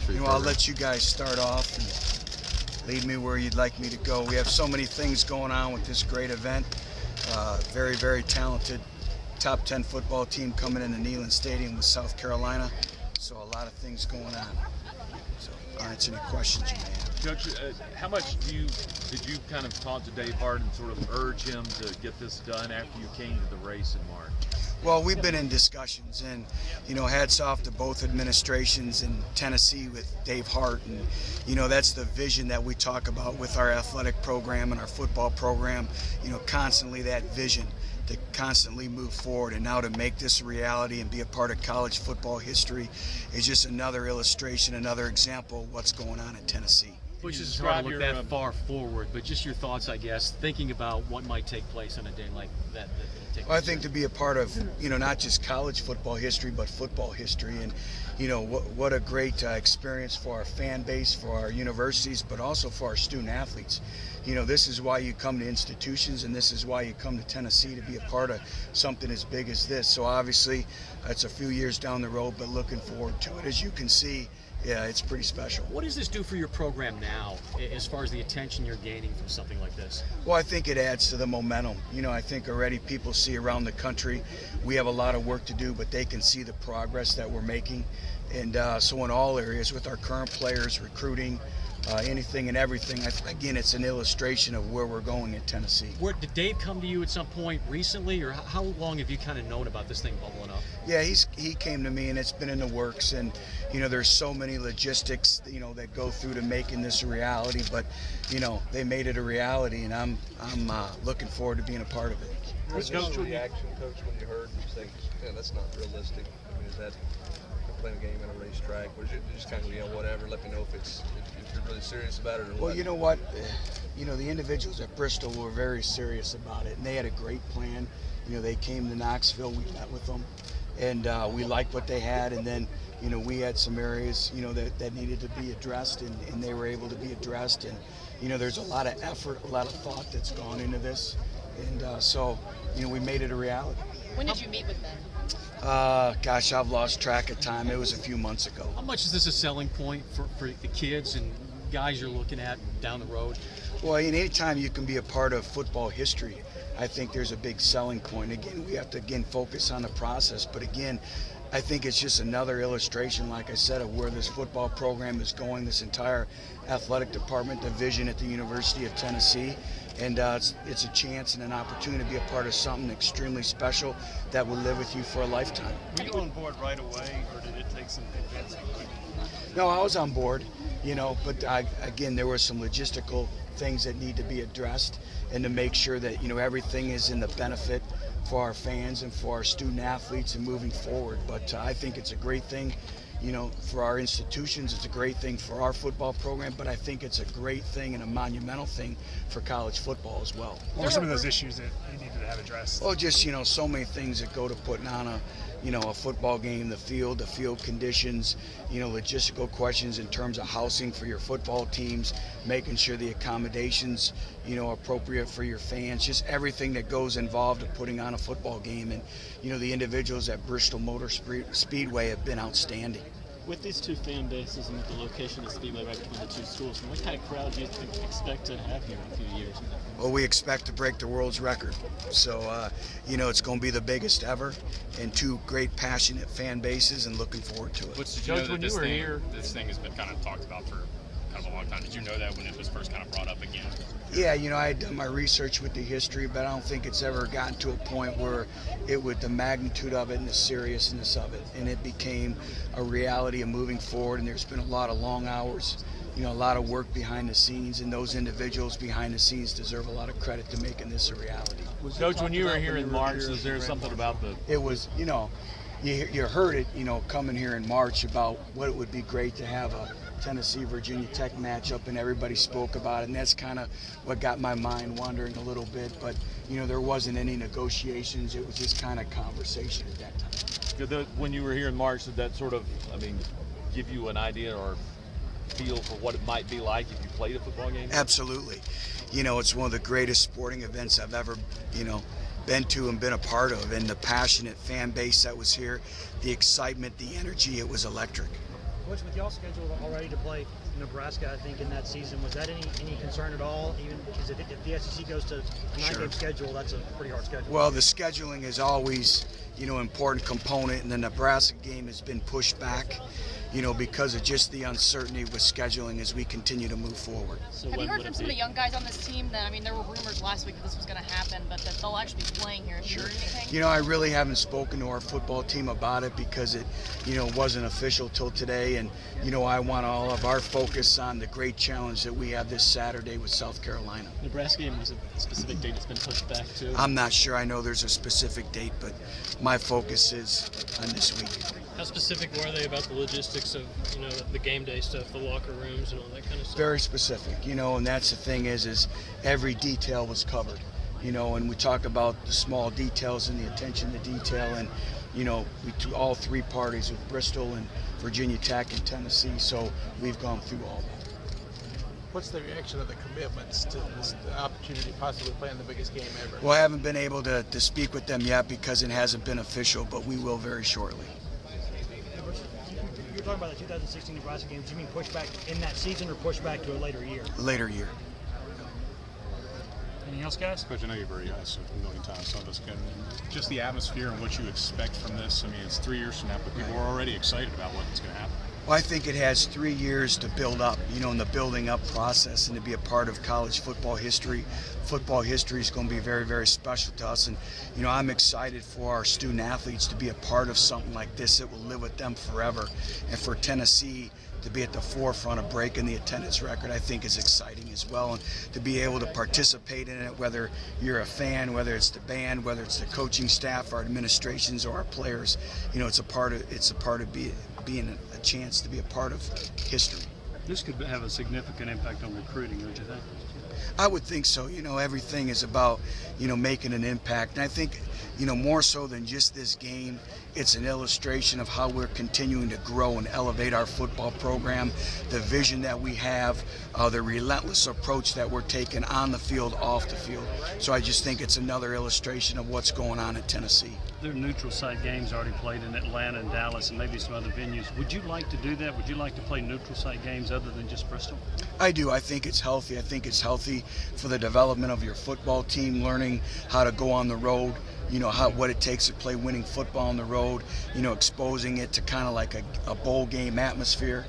for your I'll program? let you guys start off and lead me where you'd like me to go. We have so many things going on with this great event. Very, very talented top 10 football team coming into Neyland Stadium with South Carolina. So a lot of things going on. So I'll answer any questions you may have. Coach, how much did you kind of talk to Dave Hart and sort of urge him to get this done after you came to the race in March? Well, we've been in discussions, and hats off to both administrations in Tennessee with Dave Hart, and that's the vision that we talk about with our athletic program and our football program. Constantly that vision to constantly move forward, and now to make this a reality and be a part of college football history is just another illustration, another example of what's going on in Tennessee. Which is hard to look that far forward, but just your thoughts, I guess, thinking about what might take place on a day like that. Well, I think to be a part of, not just college football history, but football history, and what a great experience for our fan base, for our universities, but also for our student athletes. This is why you come to institutions, and this is why you come to Tennessee, to be a part of something as big as this. So obviously, it's a few years down the road, but looking forward to it. As you can see, yeah, it's pretty special. What does this do for your program now, as far as the attention you're gaining from something like this? Well, I think it adds to the momentum. I think already people see around the country we have a lot of work to do, but they can see the progress that we're making. And so in all areas, with our current players, recruiting, anything and everything, again, it's an illustration of where we're going in Tennessee. Did Dave come to you at some point recently, or how long have you kind of known about this thing bubbling up? Yeah, he came to me, and it's been in the works, and there's so many logistics that go through to making this a reality, but they made it a reality, and I'm looking forward to being a part of it. What was your reaction, Coach, when you heard you think, that's not realistic? I mean, is that playing a game in a racetrack? Was it just kind of whatever? Let me know if you're really serious about it or what? Well, you know what? The individuals at Bristol were very serious about it, and they had a great plan. They came to Knoxville. We met with them, and we liked what they had. And then, we had some areas, that needed to be addressed, and they were able to be addressed. And, there's a lot of effort, a lot of thought that's gone into this. And so, we made it a reality. When did you meet with them? Gosh, I've lost track of time. It was a few months ago. How much is this a selling point for the kids and guys you're looking at down the road? Well, anytime you can be a part of football history, I think there's a big selling point. Again, we have to focus on the process, but again, I think it's just another illustration, like I said, of where this football program is going, this entire athletic department division at the University of Tennessee. And it's a chance and an opportunity to be a part of something extremely special that will live with you for a lifetime. Were you on board right away, or did it take some convincing? No, I was on board, but again, there were some logistical things that need to be addressed, and to make sure that, everything is in the benefit for our fans and for our student athletes and moving forward. But I think it's a great thing, for our institutions. It's a great thing for our football program, but I think it's a great thing and a monumental thing for college football as well. What were some of those issues that you needed to have addressed? Well, just, so many things that go to putting on a football game, the field conditions, logistical questions in terms of housing for your football teams, making sure the accommodations, appropriate for your fans, just everything that goes involved in putting on a football game. And, the individuals at Bristol Motor Speedway have been outstanding. With these two fan bases and with the location of the Speedway right between the two schools, what kind of crowd do you expect to have here in a few years? Well, we expect to break the world's record. So, it's going to be the biggest ever, and two great, passionate fan bases, and looking forward to it. But did you know that this thing has been kind of talked about for kind of a long time? Did you know that when it was first kind of brought up again? Yeah, I had done my research with the history, but I don't think it's ever gotten to a point where the magnitude of it and the seriousness of it, and it became a reality of moving forward. And there's been a lot of long hours, a lot of work behind the scenes, and those individuals behind the scenes deserve a lot of credit to making this a reality. Coach, when you were here in March, is there something about the... It was, you heard it, coming here in March about what it would be great to have a Tennessee-Virginia Tech matchup, and everybody spoke about it, and that's kind of what got my mind wandering a little bit. But, there wasn't any negotiations. It was just kind of conversation at that time. When you were here in March, did that sort of, give you an idea or feel for what it might be like if you played a football game? Absolutely. It's one of the greatest sporting events I've ever, been to and been a part of, and the passionate fan base that was here, the excitement, the energy, it was electric. Coach, with y'all scheduled already to play Nebraska, I think, in that season, was that any concern at all? Even because if the SEC goes to a 9-game schedule, that's a pretty hard schedule. Well, the scheduling is always, important component, and the Nebraska game has been pushed back, because of just the uncertainty with scheduling as we continue to move forward. So Have you when heard would from it some of be? the young guys on this team that, there were rumors last week that this was going to happen, but that they'll actually be playing here. Have you heard anything? I really haven't spoken to our football team about it because it, wasn't official till today. And, I want all of our focus on the great challenge that we have this Saturday with South Carolina. Nebraska game was a specific date that's been pushed back to. I'm not sure. I know there's a specific date, but my focus is on this week. How specific were they about the logistics of, the game day stuff, the locker rooms and all that kind of stuff? Very specific, and that's the thing is every detail was covered, and we talk about the small details and the attention to detail, and, all three parties with Bristol and Virginia Tech and Tennessee, so we've gone through all that. What's the reaction of the commitments to this opportunity to possibly playing the biggest game ever? Well, I haven't been able to speak with them yet because it hasn't been official, but we will very shortly. You're talking about the 2016 Nebraska games. Do you mean push back in that season or push back to a later year? Later year. Anything else, guys? Coach, I know you've already asked a million times, so this can just the atmosphere and what you expect from this. I mean, it's 3 years from now, but people are already excited about what's going to happen. Well, I think it has 3 years to build up, in the building up process and to be a part of college football history. Football history is going to be very, very special to us. And, I'm excited for our student athletes to be a part of something like this that will live with them forever. And for Tennessee to be at the forefront of breaking the attendance record, I think is exciting as well. And to be able to participate in it, whether you're a fan, whether it's the band, whether it's the coaching staff, our administrations, or our players, it's a part of being a chance to be a part of history. This could have a significant impact on recruiting, don't you think? I would think so. Everything is about, making an impact. And I think, more so than just this game, it's an illustration of how we're continuing to grow and elevate our football program, the vision that we have, the relentless approach that we're taking on the field, off the field. So I just think it's another illustration of what's going on at Tennessee. There are neutral site games already played in Atlanta and Dallas and maybe some other venues. Would you like to do that? Would you like to play neutral site games other than just Bristol? I do. I think it's healthy. I think it's healthy for the development of your football team, learning how to go on the road, what it takes to play winning football on the road, exposing it to kind of like a bowl game atmosphere,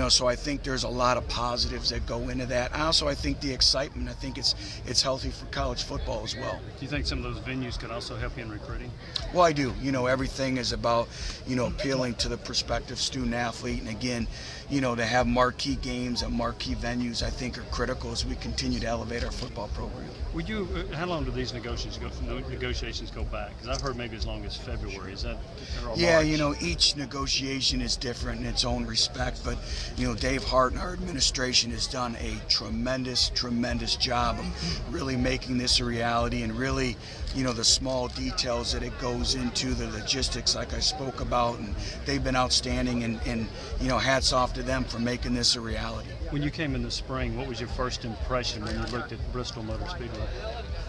so I think there's a lot of positives that go into that. I think the excitement, I think it's healthy for college football as well. Do you think some of those venues could also help you in recruiting? Well, I do. Everything is about, appealing to the prospective student athlete. And again, to have marquee games and marquee venues, I think are critical as we continue to elevate our football program. Would you? How long do these negotiations go back? Because I've heard maybe as long as February. Is that? Yeah, each negotiation is different in its own respect. But Dave Hart and our administration has done a tremendous job of really making this a reality, and really, the small details that it goes into, the logistics, like I spoke about, and they've been outstanding. And hats off to them for making this a reality. When you came in the spring, what was your first impression when you looked at Bristol Motor Speedway?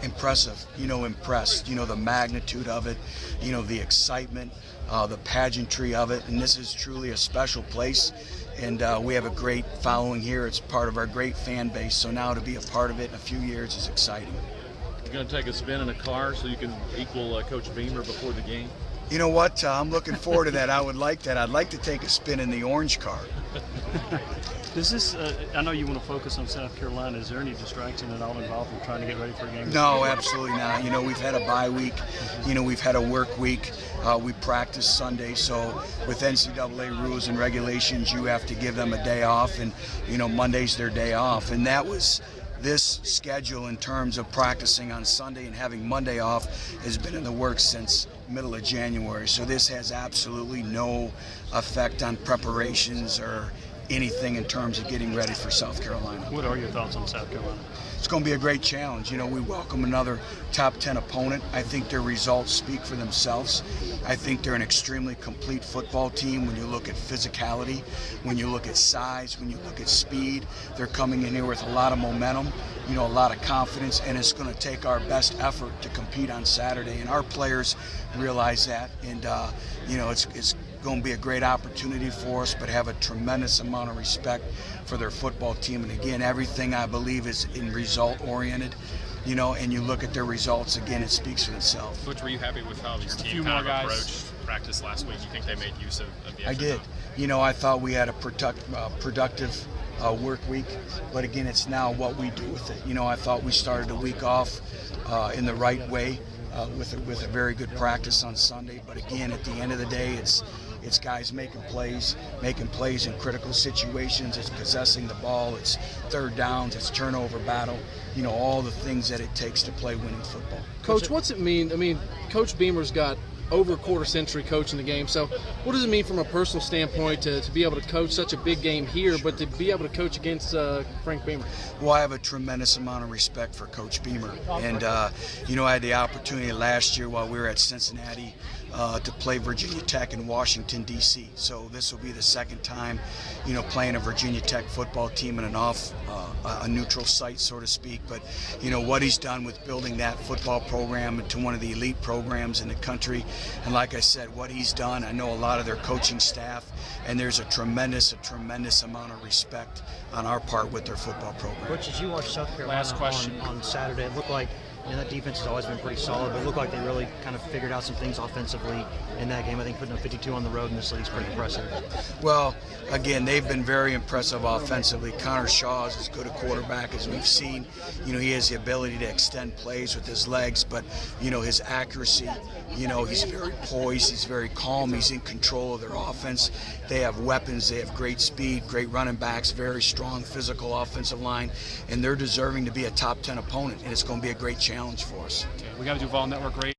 Impressive, impressed, the magnitude of it, the excitement, the pageantry of it, and this is truly a special place, and we have a great following here. It's part of our great fan base, so now to be a part of it in a few years is exciting. You're going to take a spin in a car so you can equal Coach Beamer before the game? You know what? I'm looking forward to that. I would like that. I'd like to take a spin in the orange car. Does this, I know you want to focus on South Carolina. Is there any distraction at all involved in trying to get ready for a game? No, absolutely not. We've had a bye week. We've had a work week. We practice Sunday. So with NCAA rules and regulations, you have to give them a day off. And, Monday's their day off. And that was this schedule in terms of practicing on Sunday and having Monday off has been in the works since middle of January. So this has absolutely no effect on preparations or anything in terms of getting ready for South Carolina. What are your thoughts on South Carolina? It's going to be a great challenge. We welcome another top 10 opponent. I think their results speak for themselves. I think they're an extremely complete football team when you look at physicality, when you look at size, when you look at speed. They're coming in here with a lot of momentum, a lot of confidence, and it's going to take our best effort to compete on Saturday. And our players realize that, and, it's going to be a great opportunity for us, but have a tremendous amount of respect for their football team. And again, everything I believe is in result oriented. You know, and you look at their results, again, it speaks for itself. Butch, were you happy with how your team kind of approached practice last week? You think they made use of the extra I did. time? You know, I thought we had a productive work week, but again, it's now what we do with it. You know, I thought we started the week off in the right way with a very good practice on Sunday, but again, at the end of the day, it's guys making plays in critical situations. It's possessing the ball. It's third downs. It's turnover battle. You know, all the things that it takes to play winning football. Coach, what's it mean? I mean, Coach Beamer's got over a quarter century coaching the game. So what does it mean from a personal standpoint to be able to coach such a big game here, but to be able to coach against Frank Beamer? Well, I have a tremendous amount of respect for Coach Beamer. And, you know, I had the opportunity last year while we were at Cincinnati to play Virginia Tech in Washington, D.C. So this will be the second time, you know, playing a Virginia Tech football team in a neutral site, so to speak. But, you know, what he's done with building that football program into one of the elite programs in the country. And like I said, what he's done, I know a lot of their coaching staff, and there's a tremendous amount of respect on our part with their football program. Butch, as you watch South Carolina on Saturday, it looked like, you know, that defense has always been pretty solid, but it looked like they really kind of figured out some things offensively in that game. I think putting up 52 on the road in this league is pretty impressive. Well, again, they've been very impressive offensively. Connor Shaw is as good a quarterback as we've seen. You know, he has the ability to extend plays with his legs, but, you know, his accuracy, you know, he's very poised, he's very calm, he's in control of their offense. They have weapons, they have great speed, great running backs, very strong physical offensive line, and they're deserving to be a top 10 opponent, and it's going to be a great challenge for us. We got to do Vol Network Radio.